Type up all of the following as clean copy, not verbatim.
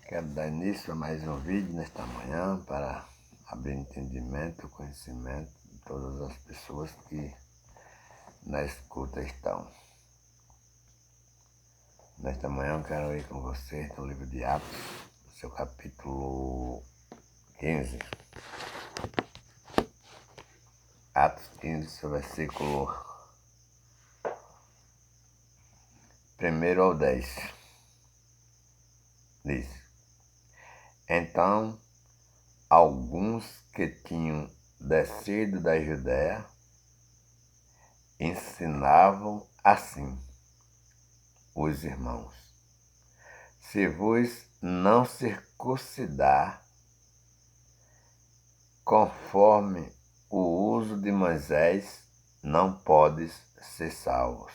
Quero dar início a mais um vídeo nesta manhã para abrir entendimento, conhecimento de todas as pessoas que na escuta estão. Nesta manhã eu quero ir com você no livro de Atos, seu capítulo 15. Atos 15, seu versículo 1 ao 10. Diz: Então, alguns que tinham descido da Judéia ensinavam assim os irmãos: se vos não circuncidar conforme o uso de Moisés, não podes ser salvos.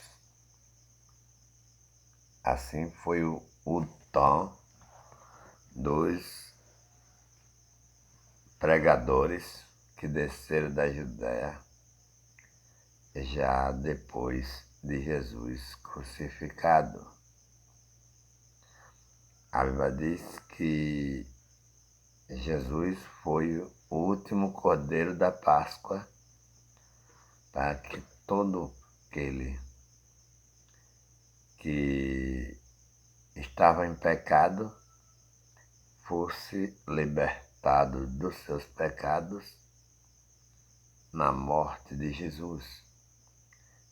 Assim foi o tom dos pregadores que desceram da Judéia já depois de Jesus crucificado. A Bíblia diz que Jesus foi o último cordeiro da Páscoa para que todo aquele que estava em pecado fosse libertado dos seus pecados na morte de Jesus.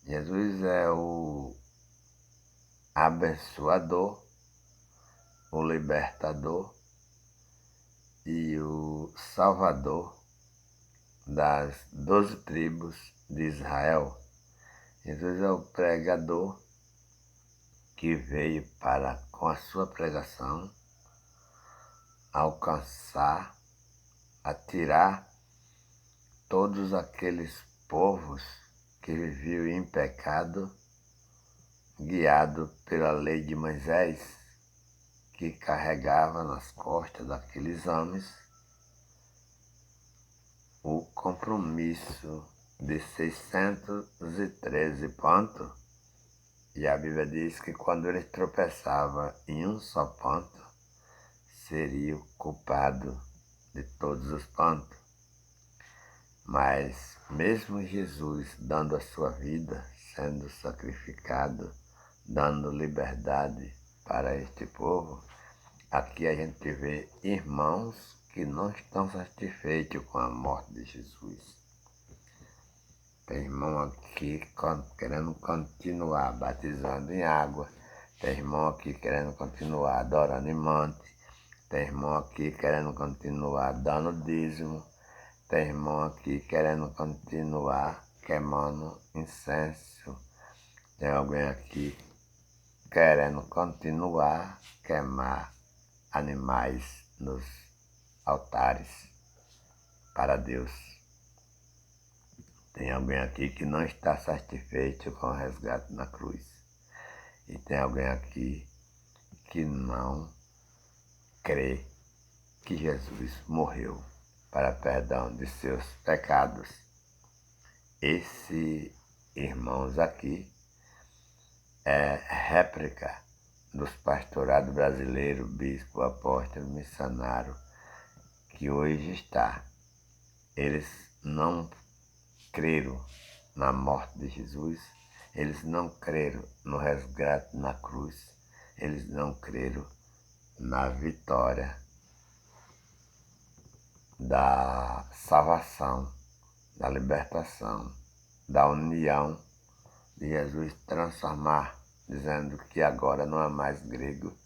Jesus é o abençoador, o libertador e o salvador das 12 tribos de Israel. Jesus é o pregador que veio para, com a sua pregação, alcançar, atirar todos aqueles povos que viviam em pecado, guiado pela lei de Moisés, que carregava nas costas daqueles homens o compromisso de 613 pontos. E a Bíblia diz que quando ele tropeçava em um só ponto, seria o culpado de todos os pontos. Mas mesmo Jesus dando a sua vida, sendo sacrificado, dando liberdade para este povo, aqui a gente vê irmãos que não estão satisfeitos com a morte de Jesus. Tem irmão aqui querendo continuar batizando em água, tem irmão aqui querendo continuar adorando em monte, tem irmão aqui querendo continuar dando dízimo, tem irmão aqui querendo continuar queimando incenso, tem alguém aqui querendo continuar queimar animais nos altares para Deus. Tem alguém aqui que não está satisfeito com o resgate na cruz. E tem alguém aqui que não crê que Jesus morreu para perdão de seus pecados. Esses irmãos aqui é réplica dos pastorados brasileiros, bispo, apóstolo, missionário, que hoje está. Eles não creram na morte de Jesus, eles não creram no resgate na cruz, eles não creram na vitória da salvação, da libertação, da união de Jesus transformar, dizendo que agora não há mais grego,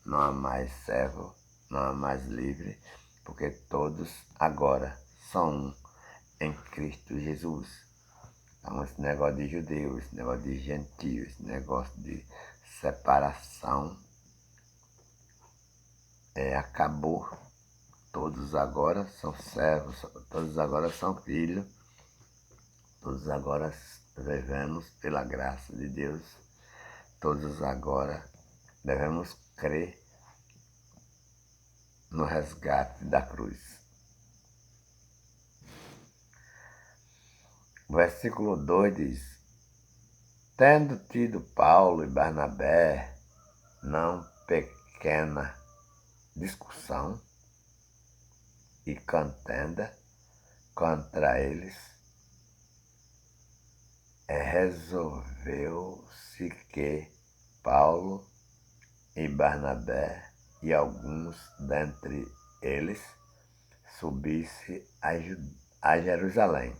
não há mais servo, não há mais livre, porque todos agora são um em Cristo Jesus. Então esse negócio de judeu, esse negócio de gentio, esse negócio de separação acabou. Todos agora são servos, todos agora são filhos, todos agora vivemos pela graça de Deus, todos agora devemos crer no resgate da cruz. O versículo 2 diz: tendo tido Paulo e Barnabé não pequena discussão e contenda contra eles, resolveu-se que Paulo e Barnabé e alguns dentre eles subisse a Jerusalém,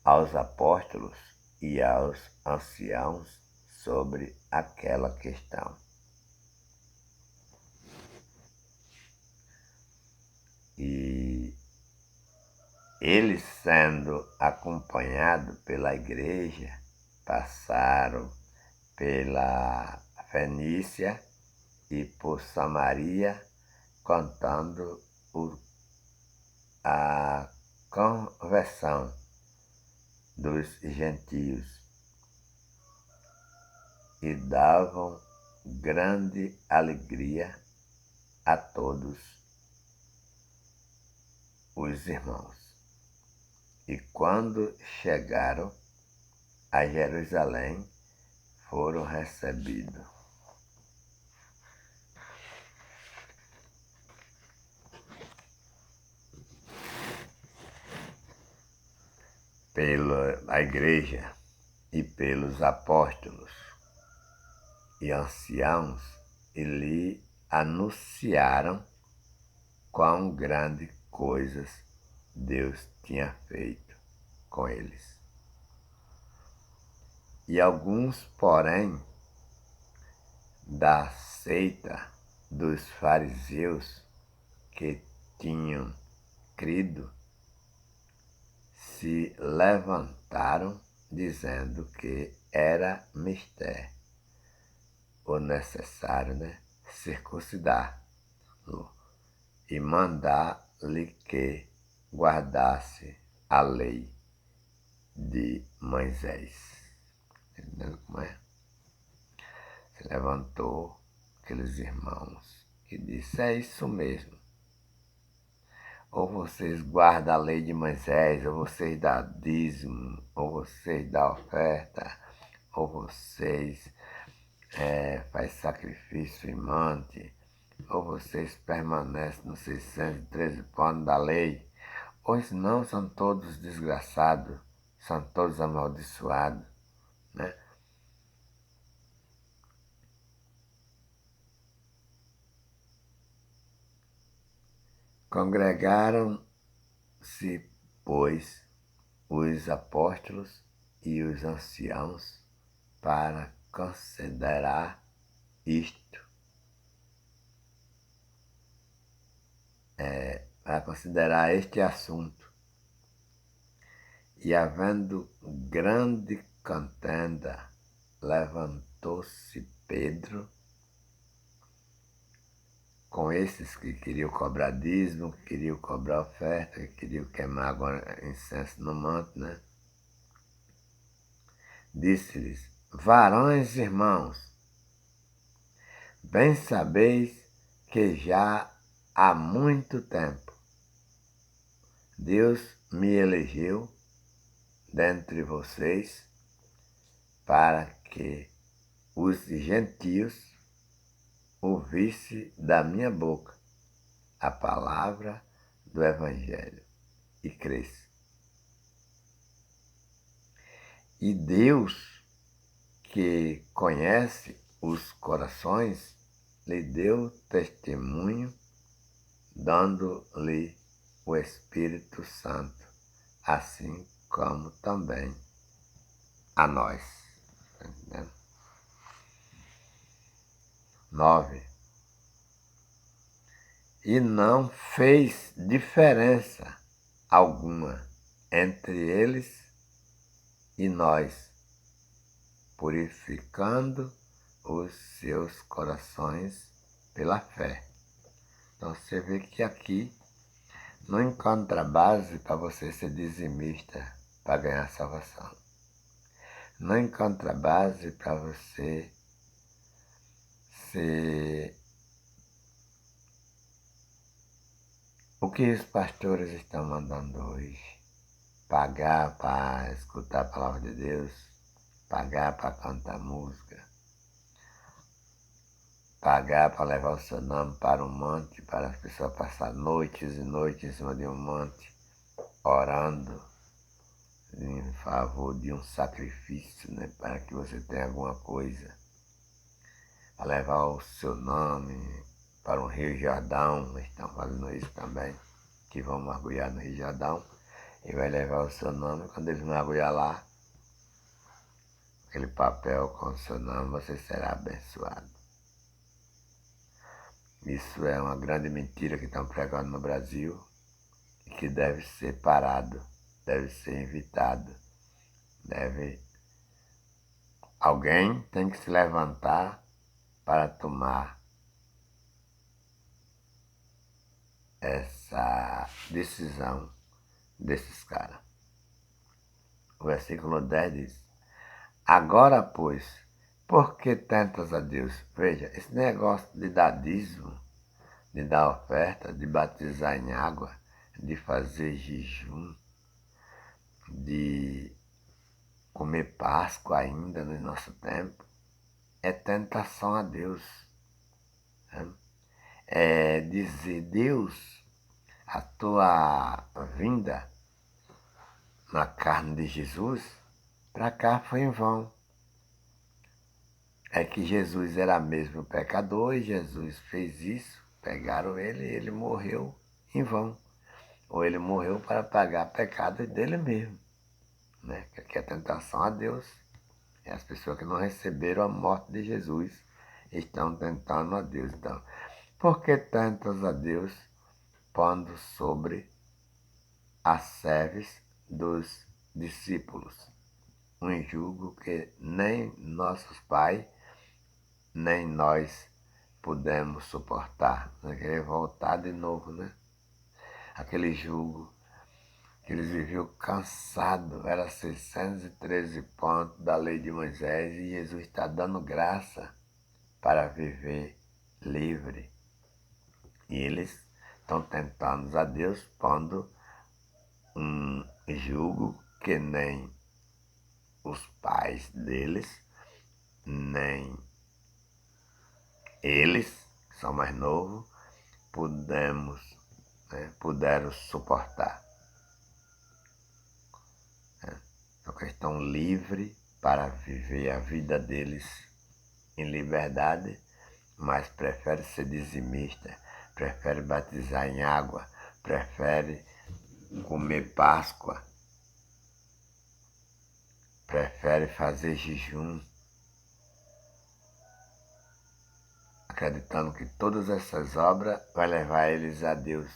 aos apóstolos e aos anciãos sobre aquela questão. E eles, sendo acompanhados pela igreja, passaram pela Fenícia e por Samaria, contando a conversão dos gentios, e davam grande alegria a todos os irmãos. E quando chegaram a Jerusalém, foram recebidos pela igreja e pelos apóstolos e anciãos, e lhe anunciaram quão grandes coisas Deus tinha feito com eles. E alguns, porém, da seita dos fariseus que tinham crido, se levantaram, dizendo que era mister o necessário, circuncidar-lo e mandar-lhe que guardasse a lei de Moisés. Entendendo como é? Se levantou aqueles irmãos e disse: é isso mesmo. Ou vocês guardam a lei de Moisés, ou vocês dão dízimo, ou vocês dão oferta, ou vocês fazem sacrifício imante, ou vocês permanecem nos 613 pontos da lei, ou senão são todos desgraçados, são todos amaldiçoados, né? Congregaram-se, pois, os apóstolos e os anciãos para considerar isto, para considerar este assunto. E havendo grande contenda, levantou-se Pedro com esses que queriam cobrar dízimo, que queriam cobrar oferta, que queriam queimar agora incenso no manto, né? Disse-lhes: varões irmãos, bem sabeis que já há muito tempo Deus me elegeu dentre vocês para que os gentios ouvisse da minha boca a palavra do Evangelho e cresce. E Deus, que conhece os corações, lhe deu testemunho, dando-lhe o Espírito Santo, assim como também a nós. Entendeu? 9. E não fez diferença alguma entre eles e nós, purificando os seus corações pela fé. Então você vê que aqui não encontra base para você ser dizimista para ganhar salvação. Não encontra base para você ser o que os pastores estão mandando hoje. Pagar para escutar a palavra de Deus, pagar para cantar música. pagar para levar o seu nome para um monte, para as pessoas passar noites e noites em cima de um monte, orando em favor de um sacrifício, né, para que você tenha alguma coisa, para levar o seu nome para o Rio Jordão. Eles estão fazendo isso também, que vão mergulhar no Rio Jordão e vai levar o seu nome. Quando eles mergulhar lá, aquele papel com o seu nome, você será abençoado. Isso é uma grande mentira que estão pregando no Brasil e que deve ser parado, deve ser evitado. Alguém tem que se levantar para tomar essa decisão desses caras. O versículo 10 diz: agora, pois, por que tentas a Deus? Veja, esse negócio de dar dízimo, de dar oferta, de batizar em água, de fazer jejum, de comer Páscoa ainda no nosso tempo, é tentação a Deus. Né? É dizer: Deus, a tua vinda na carne de Jesus para cá foi em vão. É que Jesus era mesmo pecador e Jesus fez isso, pegaram ele e ele morreu em vão. Ou ele morreu para pagar pecados dele mesmo. Né? Que aqui é tentação a Deus. E as pessoas que não receberam a morte de Jesus estão tentando a Deus. Então, por que tentas a Deus pondo sobre as serves dos discípulos um jugo que nem nossos pais, nem nós pudemos suportar? Querer voltar de novo, né? Aquele jugo que eles viviam cansados, era 613 pontos da lei de Moisés, e Jesus está dando graça para viver livre. E eles estão tentando a Deus pondo um jugo que nem os pais deles, nem eles, que são mais novos, puderam suportar. Porque estão livres para viver a vida deles em liberdade, mas prefere ser dizimista, prefere batizar em água, prefere comer Páscoa, prefere fazer jejum, acreditando que todas essas obras vão levar eles a Deus.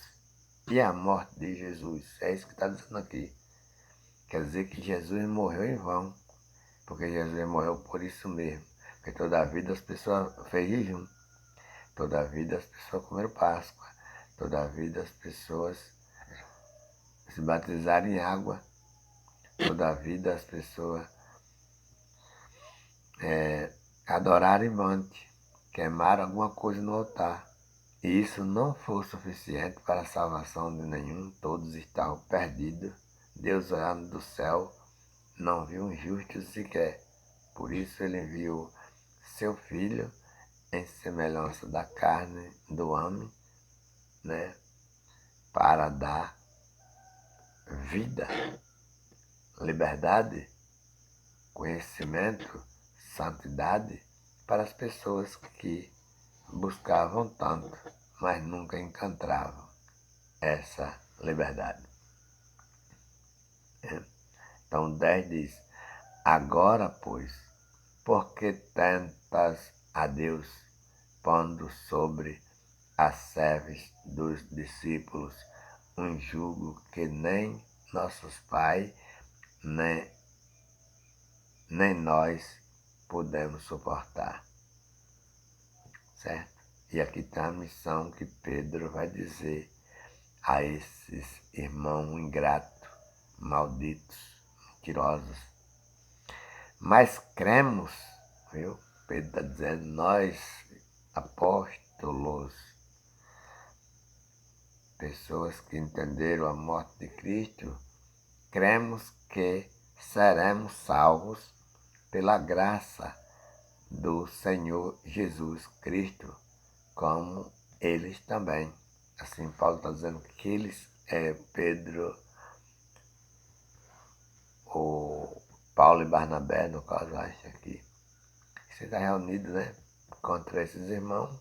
E a morte de Jesus, é isso que está dizendo aqui. Quer dizer que Jesus morreu em vão, porque Jesus morreu por isso mesmo. Porque toda a vida as pessoas fez jejum, toda a vida as pessoas comeram Páscoa, toda a vida as pessoas se batizaram em água, toda a vida as pessoas adoraram em monte, queimaram alguma coisa no altar. E isso não foi o suficiente para a salvação de nenhum, todos estavam perdidos. Deus, olhando do céu, não viu um justo sequer. Por isso ele enviou seu Filho em semelhança da carne do homem, né, para dar vida, liberdade, conhecimento, santidade para as pessoas que buscavam tanto, mas nunca encontravam essa liberdade. Então 10 diz: agora, pois, por que tentas a Deus, pondo sobre as serves dos discípulos um jugo que nem nossos pais, nem nós podemos suportar? Certo? E aqui está a missão que Pedro vai dizer a esses irmãos ingratos, malditos, mentirosos. Mas cremos, viu? Pedro está dizendo: nós, apóstolos, pessoas que entenderam a morte de Cristo, cremos que seremos salvos pela graça do Senhor Jesus Cristo, como eles também. Assim, Paulo está dizendo que eles, Pedro, o Paulo e Barnabé, no caso, acho aqui, você está reunido, né, contra esses irmãos.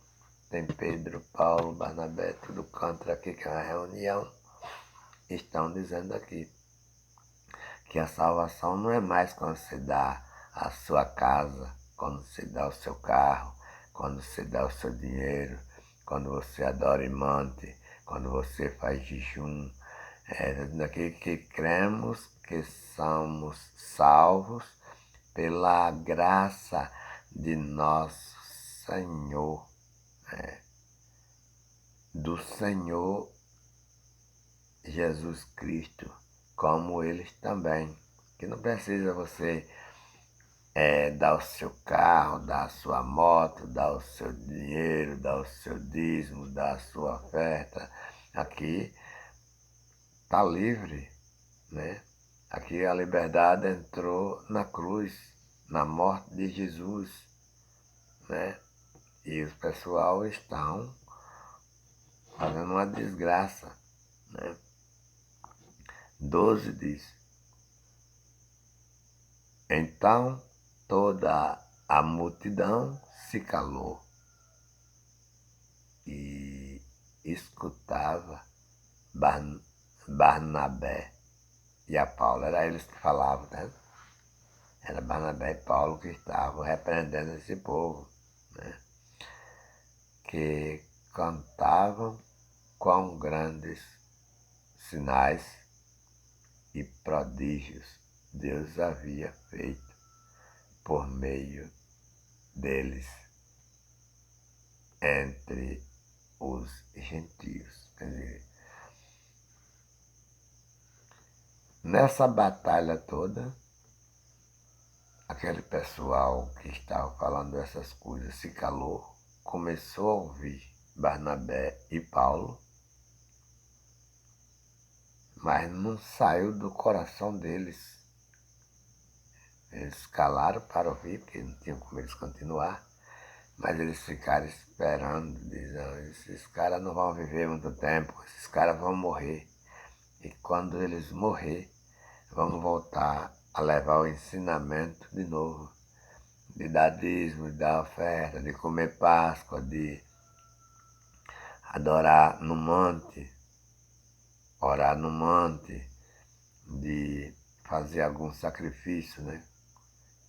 Tem Pedro, Paulo, Barnabé, tudo contra aqui, que é uma reunião. Estão dizendo aqui que a salvação não é mais quando você dá a sua casa, quando você dá o seu carro, quando você dá o seu dinheiro, quando você adora imante, quando você faz jejum. É daqui que cremos que somos salvos pela graça de nosso Senhor, do Senhor Jesus Cristo, como eles também. Que não precisa você dar o seu carro, dar a sua moto, dar o seu dinheiro, dar o seu dízimo, dar a sua oferta. Aqui está livre, né? Aqui a liberdade entrou na cruz, na morte de Jesus, né? E o pessoal estão fazendo uma desgraça, né? 12 diz: então toda a multidão se calou e escutava Barnabé e a Paulo. Era eles que falavam, né? Era Barnabé e Paulo que estavam repreendendo esse povo, né? Que contavam quão grandes sinais e prodígios Deus havia feito por meio deles entre os gentios. Quer dizer, nessa batalha toda, aquele pessoal que estava falando essas coisas se calou, começou a ouvir Barnabé e Paulo, mas não saiu do coração deles. Eles calaram para ouvir, porque não tinham como eles continuar, mas eles ficaram esperando, dizendo: esses caras não vão viver muito tempo, esses caras vão morrer. E quando eles morrer, vamos voltar a levar o ensinamento de novo, de dar dízimo, de dar oferta, de comer Páscoa, de adorar no monte, orar no monte, de fazer algum sacrifício, né?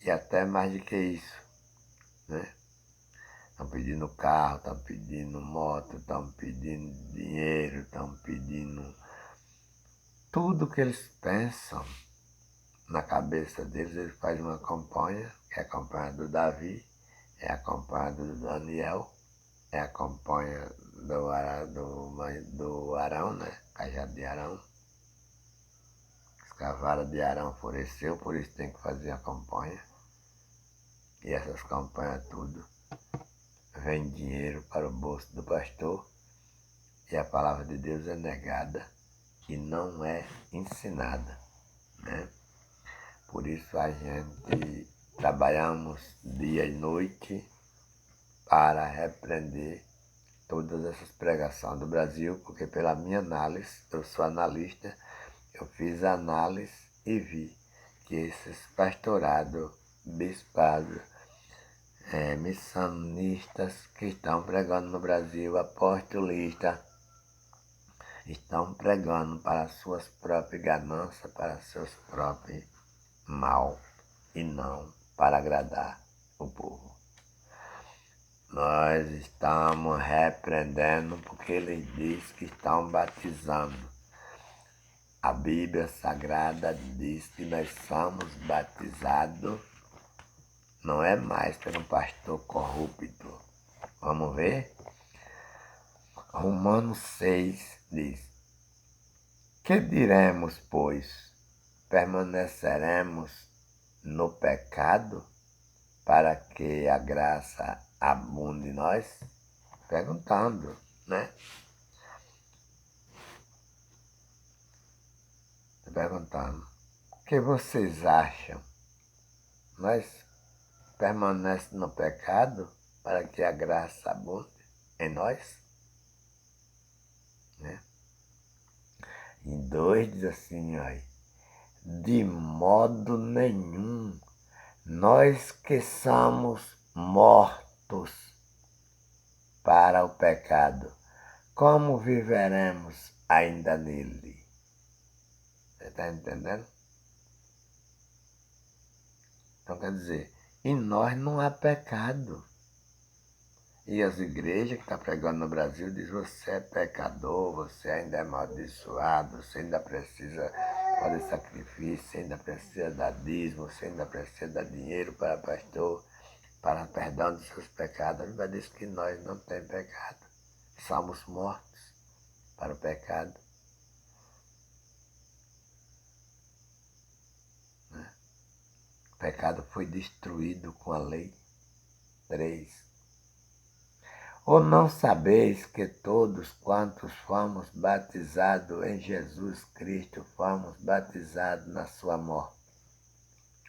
E até mais do que isso, né? Estão pedindo carro, estão pedindo moto, estão pedindo dinheiro, estão pedindo tudo que eles pensam na cabeça deles. Eles fazem uma campanha, que é a campanha do Davi, é a campanha do Daniel, é a campanha do Arão, né? Cajado de Arão. A vara de Arão floresceu, por isso tem que fazer a campanha. E essas campanhas tudo vem dinheiro para o bolso do pastor e a palavra de Deus é negada e não é ensinada, né? Por isso a gente trabalhamos dia e noite para repreender todas essas pregações do Brasil, porque pela minha análise, eu sou analista, eu fiz a análise e vi que esses pastorados, bispados, missionistas que estão pregando no Brasil, apostolistas, estão pregando para suas próprias ganâncias, para seus próprios mal, e não para agradar o povo. Nós estamos repreendendo porque ele diz que estão batizando. A Bíblia Sagrada diz que nós somos batizados, não é mais pelo pastor corrupto. Vamos ver? Romanos 6 diz: que diremos, pois? Permaneceremos no pecado para que a graça abunde em nós? Perguntando, né? Perguntando. O que vocês acham? Nós permanece no pecado para que a graça abunde em nós? Né? Em 2 diz assim, aí, de modo nenhum, nós que somos mortos para o pecado, como viveremos ainda nele? Você está entendendo? Então quer dizer, em nós não há pecado. E as igrejas que estão pregando no Brasil dizem, você é pecador, você ainda é amaldiçoado, você ainda precisa fazer sacrifício, você ainda precisa dar dízimo, você ainda precisa dar dinheiro para pastor, para perdão dos seus pecados. A Bíblia diz que nós não temos pecado, somos mortos para o pecado. O pecado foi destruído com a lei. 3. Ou não sabeis que todos quantos fomos batizados em Jesus Cristo, fomos batizados na sua morte?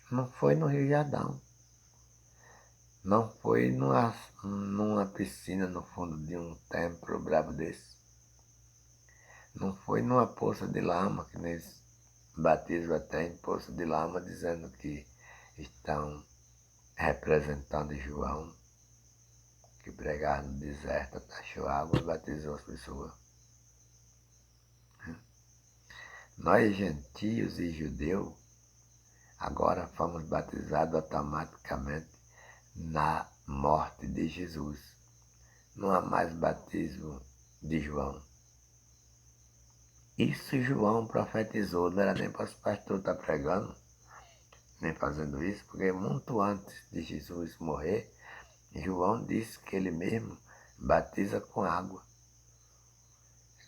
Não foi no Rio Jordão. Não foi numa piscina no fundo de um templo brabo desse. Não foi numa poça de lama, que nesse batismo até em poça de lama, dizendo que estão representando João, que pregava no deserto, achou água e batizou as pessoas. Nós, gentios e judeus, agora fomos batizados automaticamente na morte de Jesus. Não há mais batismo de João. Isso João profetizou, não era nem para os pastores estar pregando, nem fazendo isso, porque muito antes de Jesus morrer, João disse que ele mesmo batiza com água.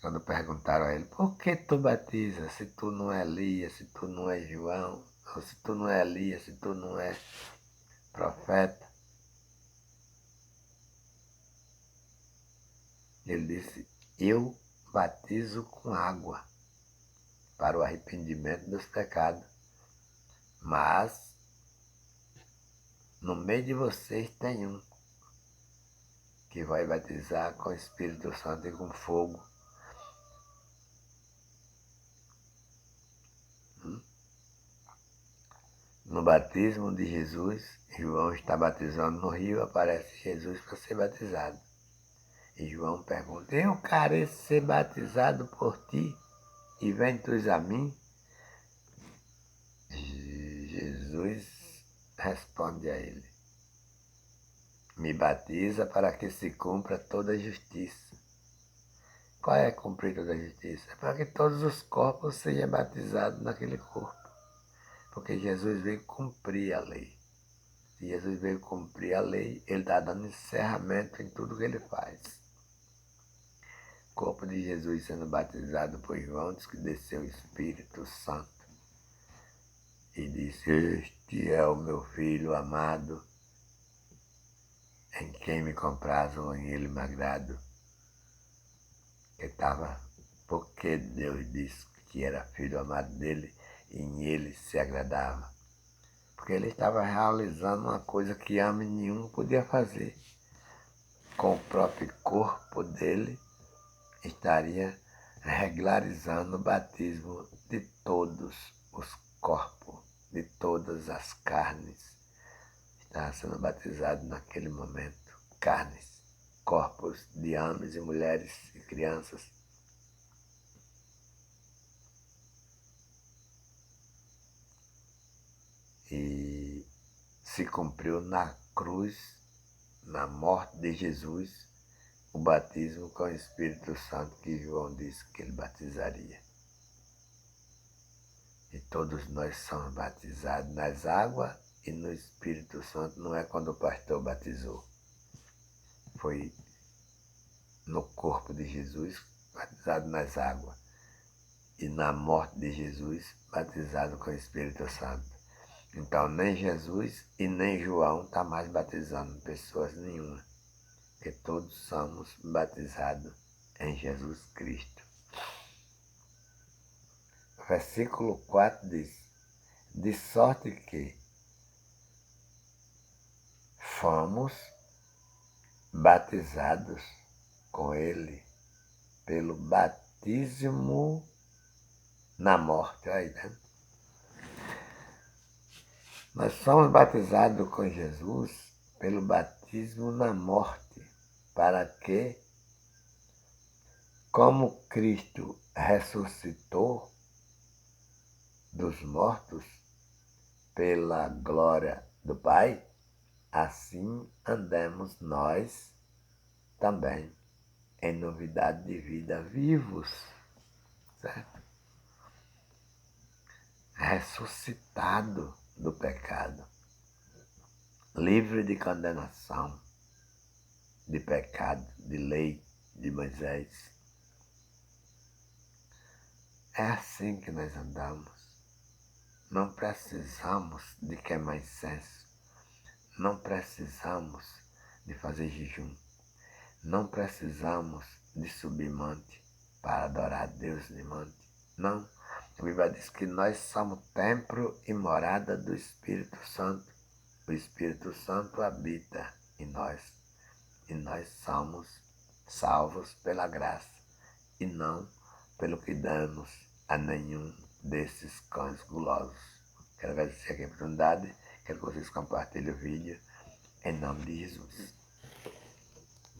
Quando perguntaram a ele, por que tu batiza se tu não é Elias, se tu não é João, ou se tu não é Elias, se tu não é profeta? Ele disse, eu batizo com água para o arrependimento dos pecados, mas no meio de vocês tem um que vai batizar com o Espírito Santo e com fogo. No batismo de Jesus, João está batizando no rio, aparece Jesus para ser batizado. E João pergunta, eu careço ser batizado por ti e vem tu a mim? Jesus responde a ele, me batiza para que se cumpra toda a justiça. Qual é cumprir toda a justiça? É para que todos os corpos sejam batizados naquele corpo. Porque Jesus veio cumprir a lei. Se Jesus veio cumprir a lei, ele está dando encerramento em tudo que ele faz. O corpo de Jesus sendo batizado por João, diz que desceu o Espírito Santo e disse, este é o meu filho amado, em quem me comprazo, em ele me agrado. Porque Deus disse que era filho amado dele e em ele se agradava. Porque ele estava realizando uma coisa que homem nenhum podia fazer. Com o próprio corpo dele, estaria regularizando o batismo de todos os corpos, de todas as carnes. Estava sendo batizado naquele momento, carnes, corpos de homens e mulheres e crianças. E se cumpriu na cruz, na morte de Jesus, o batismo com o Espírito Santo que João disse que ele batizaria. E todos nós somos batizados nas águas e no Espírito Santo, não é quando o pastor batizou. Foi no corpo de Jesus, batizado nas águas. E na morte de Jesus, batizado com o Espírito Santo. Então, nem Jesus e nem João estão mais batizando pessoas nenhuma. Porque todos somos batizados em Jesus Cristo. Versículo 4 diz, de sorte que fomos batizados com ele pelo batismo na morte. Aí, né? Nós somos batizados com Jesus pelo batismo na morte, para que, como Cristo ressuscitou dos mortos pela glória do Pai, assim andemos nós também em novidade de vida, vivos, certo? Ressuscitado do pecado, livre de condenação, de pecado, de lei de Moisés. É assim que nós andamos. Não precisamos de queimar incenso, não precisamos de fazer jejum, não precisamos de subir monte para adorar a Deus de monte. Não. A Bíblia diz que nós somos templo e morada do Espírito Santo. O Espírito Santo habita em nós e nós somos salvos pela graça e não pelo que damos a nenhum desses cães gulosos. Quero agradecer aqui a oportunidade, quero que vocês compartilhem o vídeo em nome de Jesus.